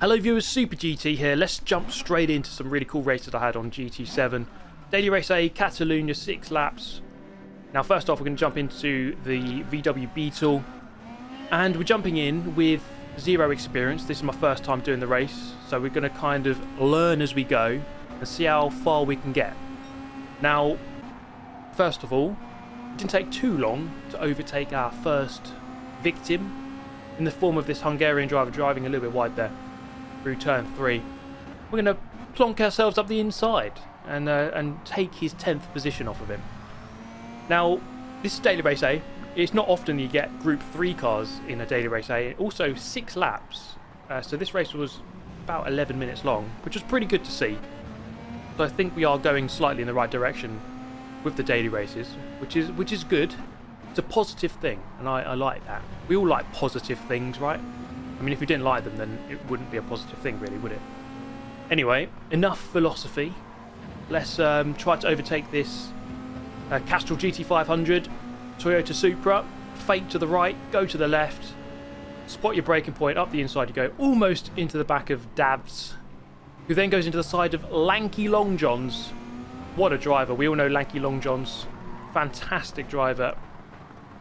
Hello viewers, Super GT here. Let's jump straight into some really cool races I had on GT7. Daily Race A, Catalonia, 6 laps. Now first off we're going to jump into the VW Beetle. And we're jumping in with zero experience. This is my first time doing the race. So we're going to kind of learn as we go and see how far we can get. Now, first of all, it didn't take too long to overtake our first victim in the form of this Hungarian driver driving a little bit wide there through turn 3. We're going to plonk ourselves up the inside and take his 10th position off of him. Now, this is Daily Race A. It's not often you get Group 3 cars in a Daily Race A. Also, 6 laps. So this race was about 11 minutes long, which was pretty good to see. So I think we are going slightly in the right direction with the daily races, which is good. It's a positive thing, and I like that. We all like positive things, right? I mean, if we didn't like them, then it wouldn't be a positive thing, really, would it? Anyway, enough philosophy. Let's try to overtake this Castrol GT500, Toyota Supra. Fake to the right, go to the left. Spot your braking point, up the inside you go, almost into the back of Davs, who then goes into the side of Lanky Long Johns. What a driver. We all know Lanky Long Johns. Fantastic driver.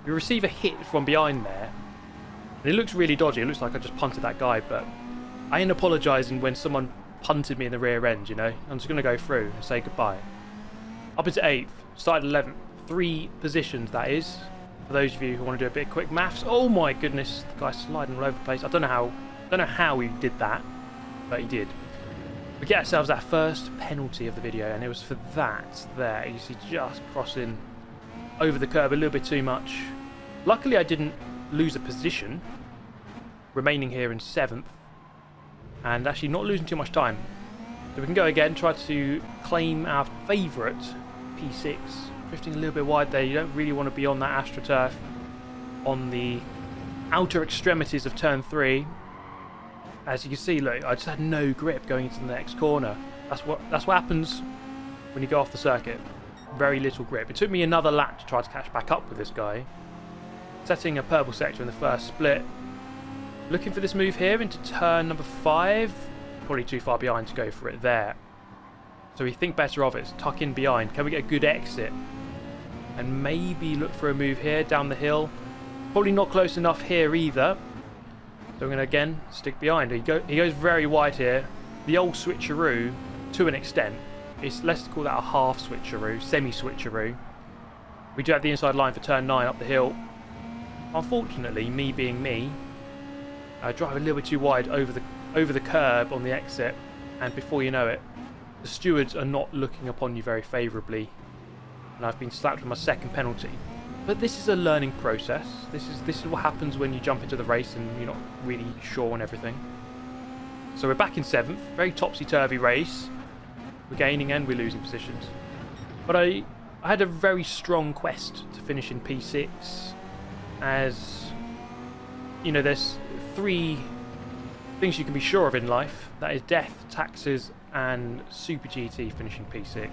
We receive a hit from behind there. And it looks really dodgy. It looks like I just punted that guy, but I ain't apologising when someone punted me in the rear end, you know. I'm just going to go through and say goodbye. Up into 8th. Started 11th. 3 positions, that is. For those of you who want to do a bit of quick maths. Oh my goodness. The guy's sliding all over the place. I don't know how he did that, but he did. We get ourselves our first penalty of the video, and it was for that there. You see, just crossing over the curb a little bit too much. Luckily, I didn't lose a position, remaining here in 7th, and actually not losing too much time. So we can go again, try to claim our favourite P6. Drifting a little bit wide there. You don't really want to be on that AstroTurf on the outer extremities of turn 3. As you can see, look, I just had no grip going into the next corner. That's what happens when you go off the circuit. Very little grip. It took me another lap to try to catch back up with this guy. Setting a purple sector in the first split. Looking for this move here into turn number 5. Probably too far behind to go for it there. So we think better of it. Tuck in behind. Can we get a good exit? And maybe look for a move here down the hill. Probably not close enough here either. So we're going to again stick behind. He goes very wide here. The old switcheroo, to an extent. Let's call that a half switcheroo, semi-switcheroo. We do have the inside line for turn 9 up the hill. Unfortunately, me being me, I drive a little bit too wide over the curb on the exit, and before you know it, the stewards are not looking upon you very favourably, and I've been slapped with my second penalty. But this is a learning process. This is what happens when you jump into the race and you're not really sure on everything. So we're back in 7th, very topsy-turvy race. We're gaining and we're losing positions. But I had a very strong quest to finish in P6, as you know, there's 3 things you can be sure of in life. That is death, taxes, and Super GT finishing P6.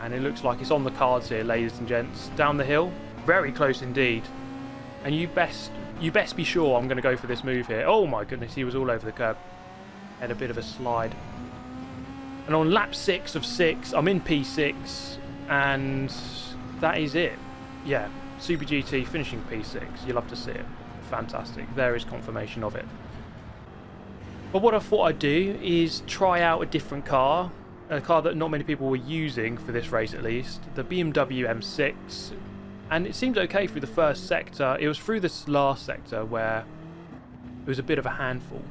And it looks like it's on the cards here, ladies and gents. Down the hill, very close indeed. And you best be sure I'm going to go for this move here. Oh my goodness, he was all over the curb. Had a bit of a slide. And on lap 6 of 6, I'm in P6, and that is it. Yeah, Super GT finishing P6. You'll love to see it. Fantastic. There is confirmation of it. But what I thought I'd do is try out a different car. A car that not many people were using for this race, at least. The BMW M6. And it seemed okay through the first sector. It was through this last sector where it was a bit of a handful.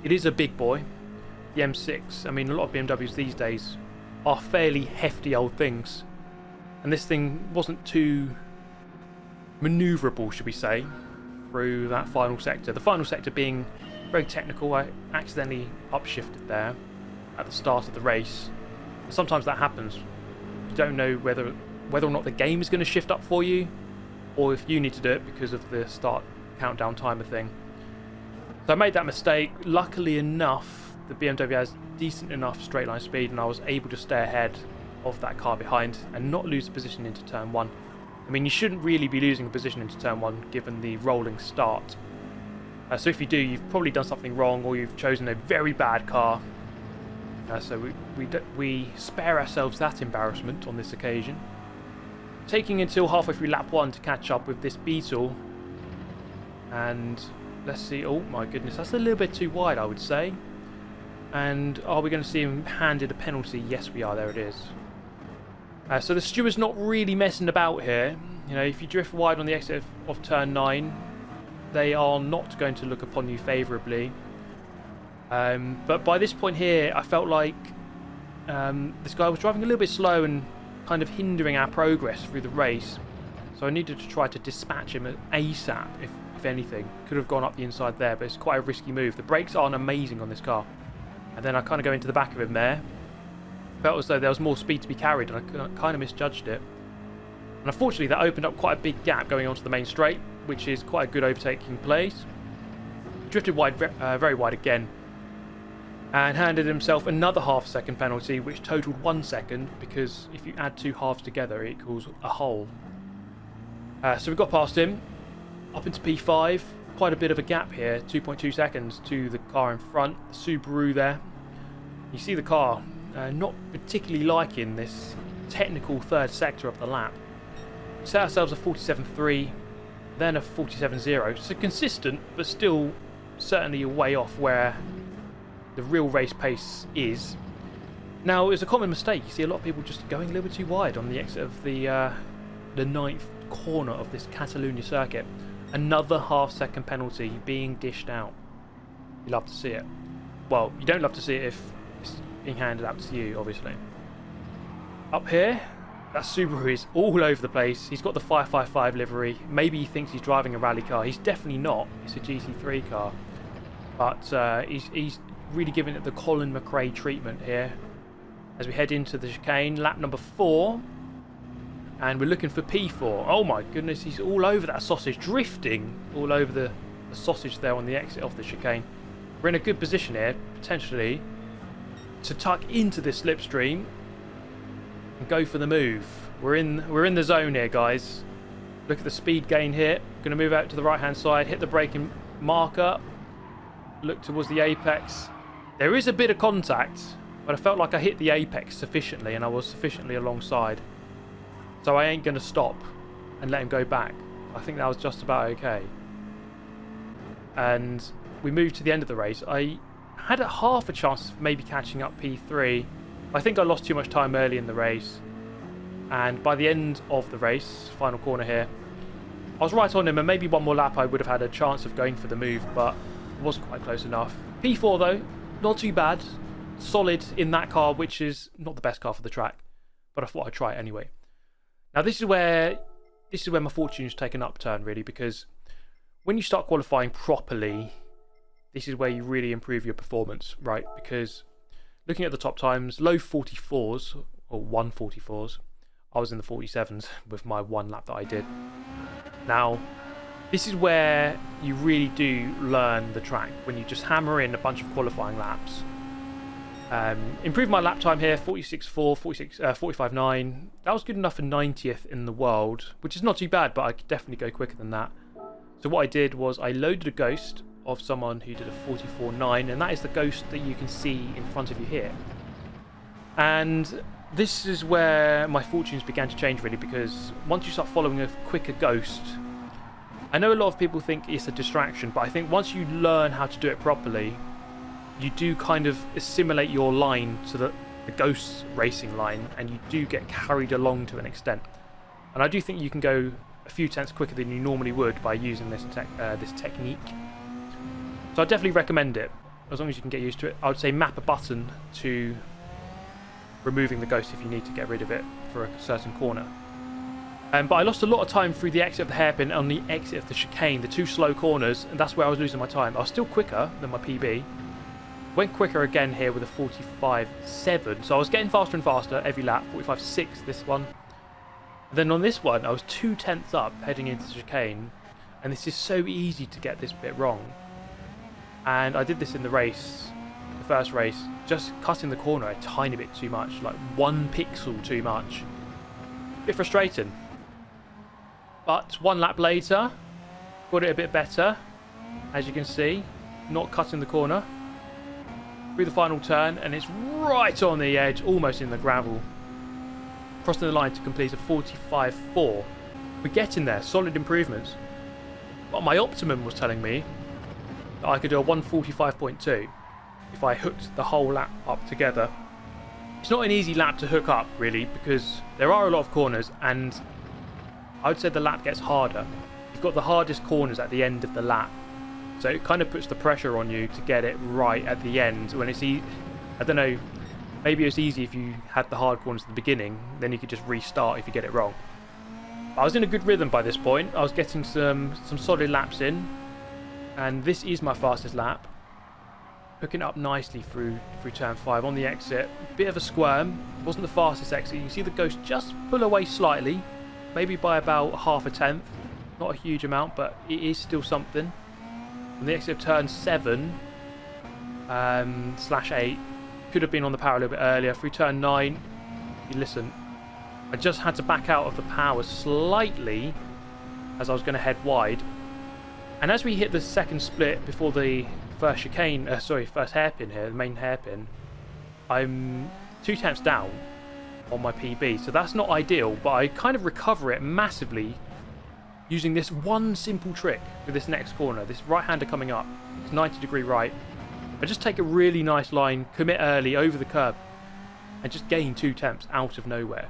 It is a big boy. The M6. I mean, a lot of BMWs these days are fairly hefty old things. And this thing wasn't too manoeuvrable, should we say, through that final sector. The final sector being very technical. I accidentally upshifted there at the start of the race. Sometimes that happens. You don't know whether or not the game is going to shift up for you, or if you need to do it because of the start countdown timer thing. So I made that mistake. Luckily enough, the BMW has decent enough straight line speed, and I was able to stay ahead of that car behind and not lose the position into turn 1. I mean, you shouldn't really be losing a position into turn 1 given the rolling start. So if you do, you've probably done something wrong, or you've chosen a very bad car. So we spare ourselves that embarrassment on this occasion. Taking until halfway through lap 1 to catch up with this Beetle. And let's see. Oh my goodness, that's a little bit too wide, I would say. And are we going to see him handed a penalty? Yes, we are. There it is. So the steward's not really messing about here. You know, if you drift wide on the exit of turn 9, they are not going to look upon you favourably. But by this point here, I felt like this guy was driving a little bit slow and kind of hindering our progress through the race. So I needed to try to dispatch him ASAP, if anything. Could have gone up the inside there, but it's quite a risky move. The brakes aren't amazing on this car. And then I kind of go into the back of him there. Felt as though there was more speed to be carried, and I kind of misjudged it. And unfortunately, that opened up quite a big gap going onto the main straight, which is quite a good overtaking place. Drifted wide, very wide again. And handed himself another half-second penalty, which totaled 1 second, because if you add 2 halves together, it equals a whole. So we got past him, up into P5. Quite a bit of a gap here, 2.2 seconds to the car in front, the Subaru there. You see the car not particularly liking this technical third sector of the lap. We set ourselves a 47.3, then a 47.0. So consistent, but still certainly a way off where the real race pace is. Now, it's a common mistake. You see a lot of people just going a little bit too wide on the exit of the 9th corner of this Catalonia circuit. Another half-second penalty being dished out. You love to see it. Well, you don't love to see it if it's being handed out to you, obviously. Up here, that Subaru is all over the place. He's got the 555 livery. Maybe he thinks he's driving a rally car. He's definitely not. It's a GT3 car. But he's really giving it the Colin McRae treatment here. As we head into the chicane, lap number 4. And we're looking for P4. Oh my goodness, he's all over that sausage, drifting all over the sausage there on the exit of the chicane. We're in a good position here, potentially, to tuck into this slipstream and go for the move. We're in the zone here, guys. Look at the speed gain here. Going to move out to the right-hand side, hit the braking marker, look towards the apex. There is a bit of contact, but I felt like I hit the apex sufficiently and I was sufficiently alongside. So I ain't going to stop and let him go back. I think that was just about okay. And we moved to the end of the race. I had a half a chance of maybe catching up P3. I think I lost too much time early in the race. And by the end of the race, final corner here, I was right on him, and maybe one more lap I would have had a chance of going for the move, but it wasn't quite close enough. P4 though, not too bad. Solid in that car, which is not the best car for the track, but I thought I'd try it anyway. Now this is where my fortunes take an upturn, really, because when you start qualifying properly, this is where you really improve your performance, right? Because looking at the top times, low 44s or 144s, I was in the 47s with my one lap that I did. Now, this is where you really do learn the track, when you just hammer in a bunch of qualifying laps. Improved my lap time here, 46.4, 45.9. That was good enough for 90th in the world, which is not too bad, but I could definitely go quicker than that. So what I did was I loaded a ghost of someone who did a 44.9, and that is the ghost that you can see in front of you here. And this is where my fortunes began to change, really, because once you start following a quicker ghost, I know a lot of people think it's a distraction, but I think once you learn how to do it properly, you do kind of assimilate your line to the Ghost racing line, and you do get carried along to an extent. And I do think you can go a few tenths quicker than you normally would by using this technique. So I definitely recommend it, as long as you can get used to it. I would say map a button to removing the Ghost if you need to get rid of it for a certain corner. But I lost a lot of time through the exit of the hairpin and the exit of the chicane, the two slow corners, and that's where I was losing my time. I was still quicker than my PB. Went quicker again here with a 45.7, so I was getting faster and faster every lap. 45.6 this one. And then on this one, I was 2 tenths up heading into the chicane, and this is so easy to get this bit wrong. And I did this in the race, the first race, just cutting the corner a tiny bit too much, like 1 pixel too much. A bit frustrating. But one lap later, got it a bit better. as you can see, not cutting the corner. Through the final turn, and it's right on the edge, almost in the gravel. Crossing the line to complete a 45.4. We're getting there, solid improvements. But my optimum was telling me that I could do a 145.2 if I hooked the whole lap up together. It's not an easy lap to hook up, really, because there are a lot of corners, and I would say the lap gets harder. You've got the hardest corners at the end of the lap. So it kind of puts the pressure on you to get it right at the end. When it's I don't know, maybe it's easy if you had the hard corners at the beginning, then you could just restart if you get it wrong. But I was in a good rhythm by this point. I was getting some solid laps in, and this is my fastest lap. Hooking up nicely through turn 5 on the exit. Bit of a squirm. Wasn't the fastest exit. You can see the Ghost just pull away slightly, maybe by about half a tenth. Not a huge amount, but it is still something. On the exit of turn 7 /8, could have been on the power a little bit earlier. Through turn 9, you listen, I just had to back out of the power slightly as I was going to head wide. And as we hit the second split before the first chicane, first hairpin here, the main hairpin, I'm 2 tenths down on my PB. So that's not ideal, but I kind of recover it massively using this one simple trick for this next corner. This right-hander coming up, it's 90-degree right. I just take a really nice line, commit early over the curb, and just gain 2 tenths out of nowhere.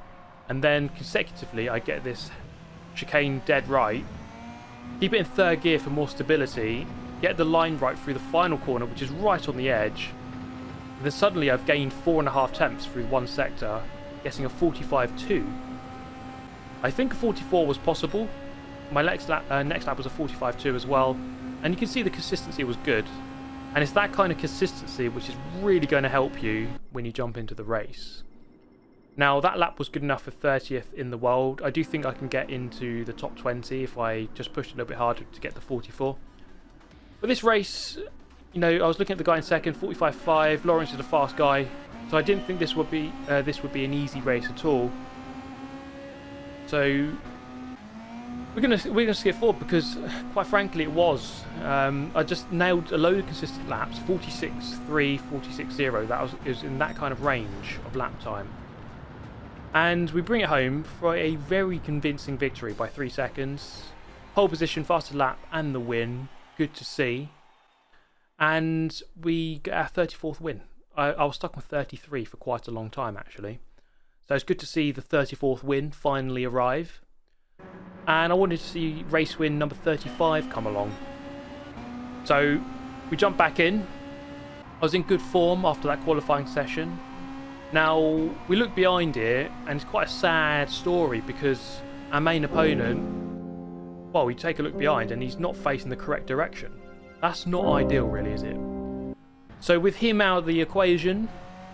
And then consecutively, I get this chicane dead right, keep it in third gear for more stability, get the line right through the final corner, which is right on the edge. And then suddenly I've gained 4.5 tenths through one sector, getting a 45.2. I think a 44 was possible. My next lap was a 45.2 as well, and you can see the consistency was good. And it's that kind of consistency which is really going to help you when you jump into the race. Now, that lap was good enough for 30th in the world. I do think I can get into the top 20 if I just push a little bit harder to get the 44. But this race, you know, I was looking at the guy in second, 45.5. Lawrence is a fast guy, so I didn't think this would be an easy race at all. So we're gonna skip forward because, quite frankly, it was. I just nailed a load of consistent laps, 46.3, 46.0. It was in that kind of range of lap time, and we bring it home for a very convincing victory by 3 seconds. Pole position, fastest lap, and the win. Good to see. And we get our 34th win. I was stuck on 33 for quite a long time, actually. So it's good to see the 34th win finally arrive. And I wanted to see race win number 35 come along. So we jump back in. I was in good form after that qualifying session. Now, we look behind here, and it's quite a sad story because our main opponent, well, we take a look behind and he's not facing the correct direction. That's not ideal, really, is it? So with him out of the equation,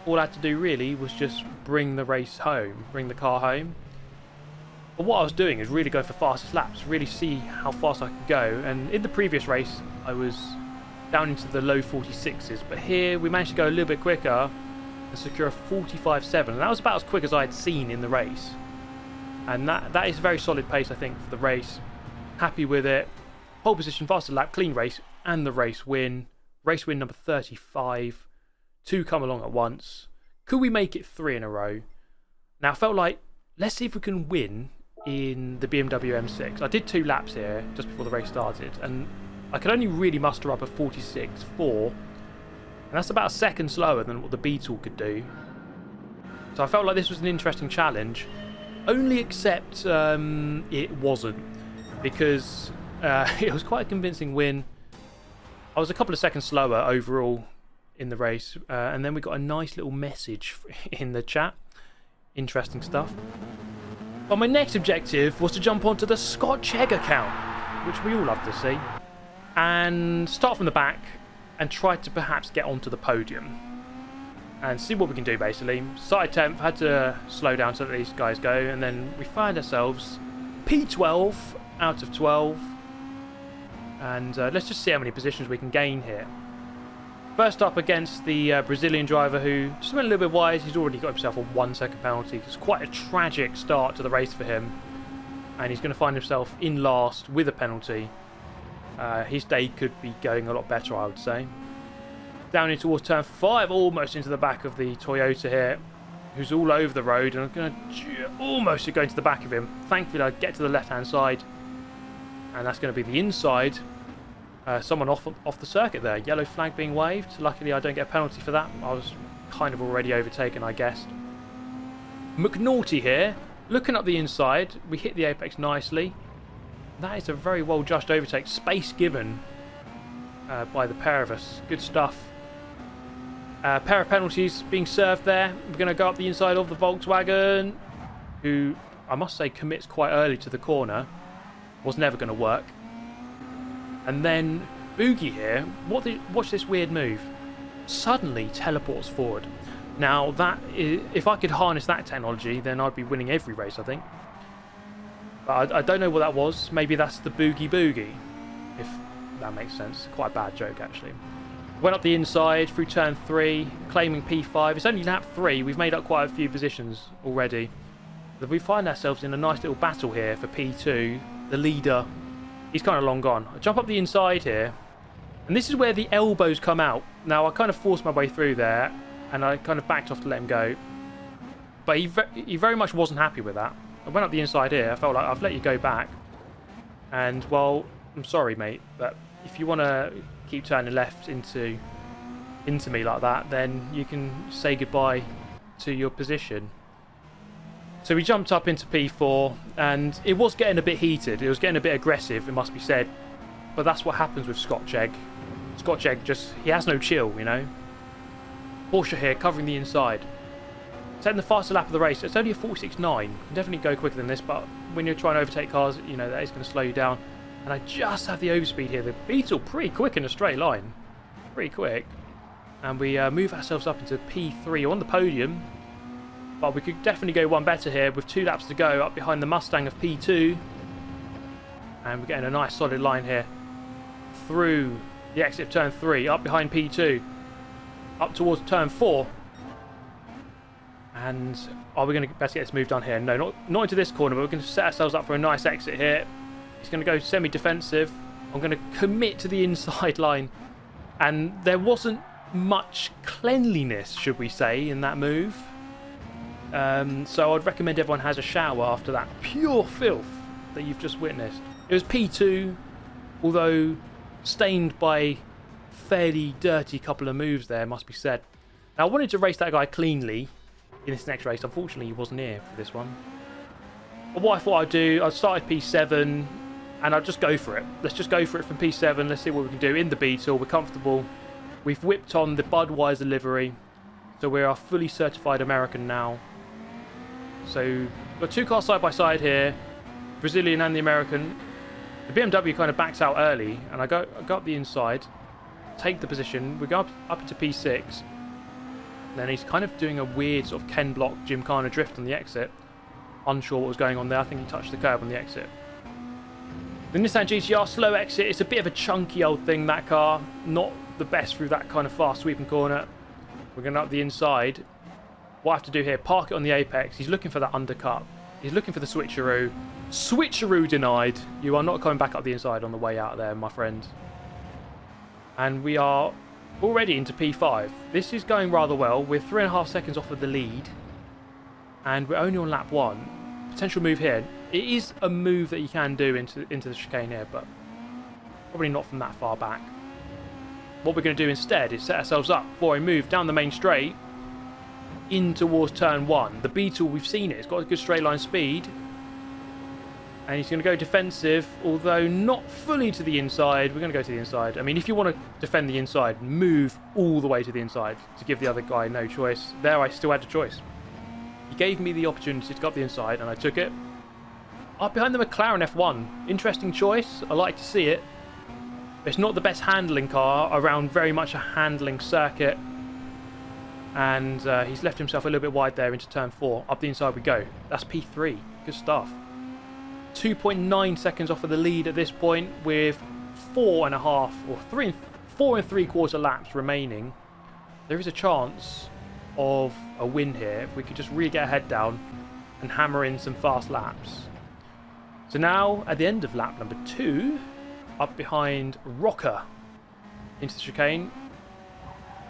all I had to do really was just bring the race home, bring the car home. But what I was doing is really go for fastest laps, really see how fast I could go. And in the previous race, I was down into the low 46s. But here, we managed to go a little bit quicker and secure a 45.7. And that was about as quick as I had seen in the race. And that is a very solid pace, I think, for the race. Happy with it. Pole position, fastest lap, clean race, and the race win. Race win number 35. 2 come along at once. Could we make it 3 in a row? Now, I felt like, let's see if we can win in the BMW M6. I did 2 laps here just before the race started, and I could only really muster up a 46.4, and that's about a second slower than what the Beetle could do. So I felt like this was an interesting challenge, only except it wasn't, because it was quite a convincing win. I was a couple of seconds slower overall in the race, and then we got a nice little message in the chat. Interesting stuff. But my next objective was to jump onto the Scotch Egg account, which we all love to see, and start from the back and try to perhaps get onto the podium and see what we can do, basically. Started 10th, had to slow down to let these guys go, and then we find ourselves P12 out of 12, and let's just see how many positions we can gain here. First up against the Brazilian driver who just went a little bit wide. He's already got himself a 1 second penalty. It's quite a tragic start to the race for him, and he's going to find himself in last with a penalty. His day could be going a lot better, I would say. Down in towards turn 5, almost into the back of the Toyota here, who's all over the road, and I'm going to almost go into the back of him. Thankfully, I get to the left-hand side, and that's going to be the inside. Someone off the circuit there. Yellow flag being waved. Luckily, I don't get a penalty for that. I was kind of already overtaken, I guessed. McNaughty here, looking up the inside. We hit the apex nicely. That is a very well judged overtake. Space given by the pair of us. Good stuff. Pair of penalties being served there. We're going to go up the inside of the Volkswagen, who I must say commits quite early to the corner. Was never going to work. And then Boogie here. Watch this weird move. Suddenly teleports forward. Now that is, if I could harness that technology, then I'd be winning every race, I think. But I don't know what that was. Maybe that's the Boogie, if that makes sense. Quite a bad joke, actually. Went up the inside through turn 3, claiming P5. It's only lap 3. We've made up quite a few positions already. But we find ourselves in a nice little battle here for P2. The leader, he's kind of long gone. I jump up the inside here, and this is where the elbows come out. Now, I kind of forced my way through there, and I kind of backed off to let him go. But he very much wasn't happy with that. I went up the inside here. I felt like I've let you go back. And, well, I'm sorry, mate, but if you want to keep turning left into me like that, then you can say goodbye to your position. So we jumped up into P4, and it was getting a bit heated. It was getting a bit aggressive, it must be said. But that's what happens with Scotch Egg. Scotch Egg he has no chill, you know. Porsche here, covering the inside. Setting the fastest lap of the race. It's only a 46.9. Can definitely go quicker than this, but when you're trying to overtake cars, you know, that is going to slow you down. And I just have the overspeed here. The Beetle pretty quick in a straight line. Pretty quick. And we move ourselves up into P3 on the podium. But we could definitely go one better here with 2 laps to go up behind the Mustang of P2. And we're getting a nice solid line here through the exit of turn 3, up behind P2, up towards turn 4. And are we going to best get this move done here? No, not into this corner, but we're going to set ourselves up for a nice exit here. He's going to go semi-defensive. I'm going to commit to the inside line. And there wasn't much cleanliness, should we say, in that move. So I'd recommend everyone has a shower after that pure filth that you've just witnessed. It was P2, although stained by fairly dirty couple of moves there, must be said. Now, I wanted to race that guy cleanly in this next race. Unfortunately, he wasn't here for this one. But what I thought I'd do, I started P7, and I'd just go for it. Let's just go for it from P7. Let's see what we can do in the Beetle. We're comfortable. We've whipped on the Budweiser livery, so we are fully certified American now. So we've got 2 cars side by side here, Brazilian and the American. The BMW kind of backs out early, and I go up the inside, take the position. We go up into P6. Then he's kind of doing a weird sort of Ken Block, Gymkhana drift on the exit. Unsure what was going on there. I think he touched the curb on the exit. The Nissan GTR slow exit. It's a bit of a chunky old thing, that car. Not the best through that kind of fast sweeping corner. We're going up the inside. What I have to do here, park it on the apex. He's looking for that undercut. He's looking for the switcheroo. Switcheroo denied. You are not coming back up the inside on the way out there, my friend. And we are already into P5. This is going rather well. We're 3.5 seconds off of the lead. And we're only on lap 1. Potential move here. It is a move that you can do into the chicane here, but probably not from that far back. What we're going to do instead is set ourselves up for a move down the main straight in towards turn 1. The Beetle, we've seen it. It's got a good straight line speed. And he's going to go defensive, although not fully to the inside. We're going to go to the inside. I mean, if you want to defend the inside, move all the way to the inside to give the other guy no choice. There, I still had a choice. He gave me the opportunity to go up the inside, and I took it. Up behind the McLaren F1. Interesting choice. I like to see it. It's not the best handling car around very much a handling circuit. And he's left himself a little bit wide there into turn 4. Up the inside we go. That's P3. Good stuff. 2.9 seconds off of the lead at this point with 4.5 or 4 3/4 laps remaining. There is a chance of a win here if we could just really get our head down and hammer in some fast laps. So now at the end of lap number 2, up behind Rocker into the chicane.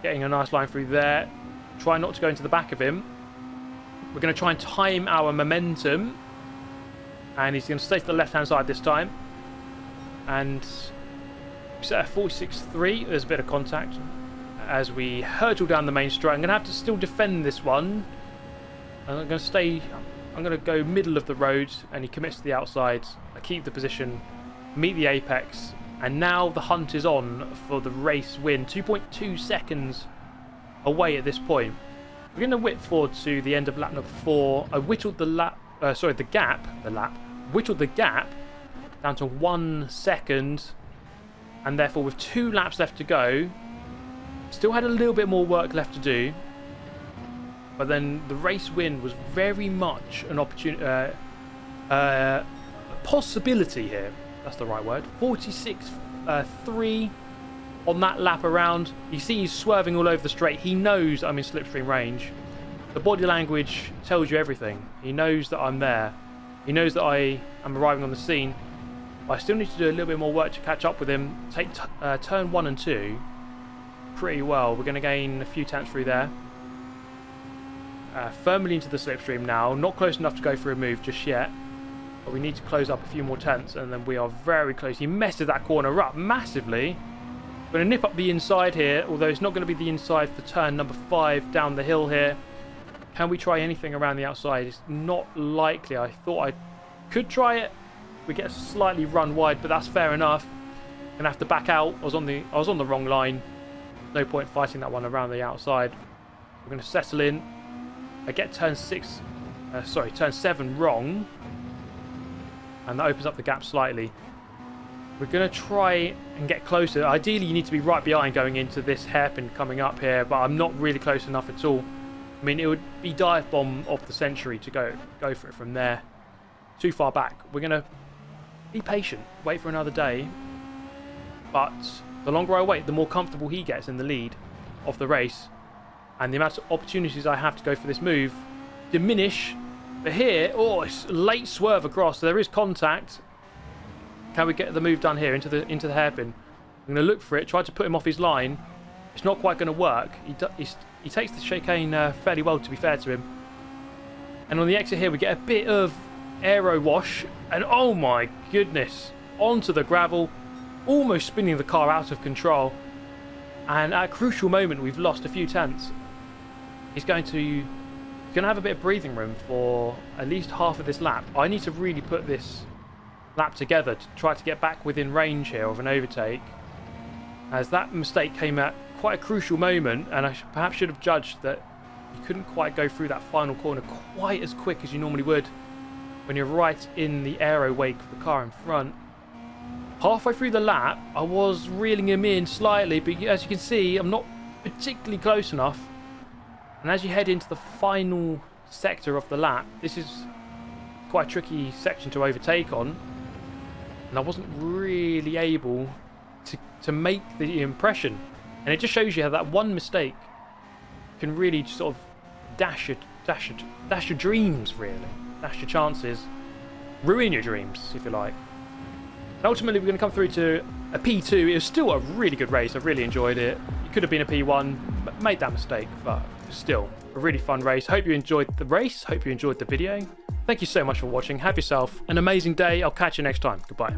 Getting a nice line through there. Try not to go into the back of him. We're going to try and time our momentum. And he's going to stay to the left-hand side this time. And we set a 46.3. There's a bit of contact as we hurtle down the main straight. I'm going to have to still defend this one. And I'm going to go middle of the road, and he commits to the outsides. I keep the position, meet the apex, and now the hunt is on for the race win. 2.2 seconds away at this point. We're going to whip forward to the end of lap number 4. I whittled the whittled the gap down to 1 second, and therefore with 2 laps left to go, still had a little bit more work left to do. But then the race win was very much an opportunity, a possibility here. That's the right word. 46.3 on that lap around. You see he's swerving all over the straight. He knows I'm in slipstream range. The body language tells you everything. He knows that I'm there. He knows that I am arriving on the scene. But I still need to do a little bit more work to catch up with him. Take turn 1 and 2 pretty well. We're going to gain a few tenths through there. Firmly into the slipstream now. Not close enough to go for a move just yet. But we need to close up a few more tenths, and then we are very close. He messes that corner up massively. I'm going to nip up the inside here, although it's not going to be the inside for turn number 5 down the hill here. Can we try anything around the outside? It's not likely. I thought I could try it. We get a slightly run wide, but that's fair enough. Gonna have to back out. I was on the wrong line. No point fighting that one around the outside. We're going to settle in. I get turn 7 wrong, and that opens up the gap slightly. We're going to try and get closer. Ideally, you need to be right behind going into this hairpin coming up here, but I'm not really close enough at all. I mean, it would be dive bomb of the century to go for it from there. Too far back. We're going to be patient, wait for another day. But the longer I wait, the more comfortable he gets in the lead of the race. And the amount of opportunities I have to go for this move diminish. But here, oh, it's a late swerve across. So there is contact. Can we get the move done here into the hairpin? I'm going to look for it, try to put him off his line. It's not quite going to work. He takes the chicane fairly well, to be fair to him. And on the exit here, we get a bit of aero wash. And oh my goodness, onto the gravel. Almost spinning the car out of control. And at a crucial moment, we've lost a few tenths. He's going to have a bit of breathing room for at least half of this lap. I need to really put this lap together to try to get back within range here of an overtake, as that mistake came at quite a crucial moment, and I perhaps should have judged that you couldn't quite go through that final corner quite as quick as you normally would when you're right in the aero wake of the car in front. Halfway through the lap, I was reeling him in slightly, but as you can see, I'm not particularly close enough. And as you head into the final sector of the lap, this is quite a tricky section to overtake on. And I wasn't really able to make the impression. And it just shows you how that one mistake can really sort of dash your dreams, really. Dash your chances. Ruin your dreams, if you like. And ultimately, we're going to come through to a P2. It was still a really good race. I really enjoyed it. It could have been a P1, but made that mistake. But still, a really fun race. Hope you enjoyed the race. Hope you enjoyed the video. Thank you so much for watching. Have yourself an amazing day. I'll catch you next time. Goodbye.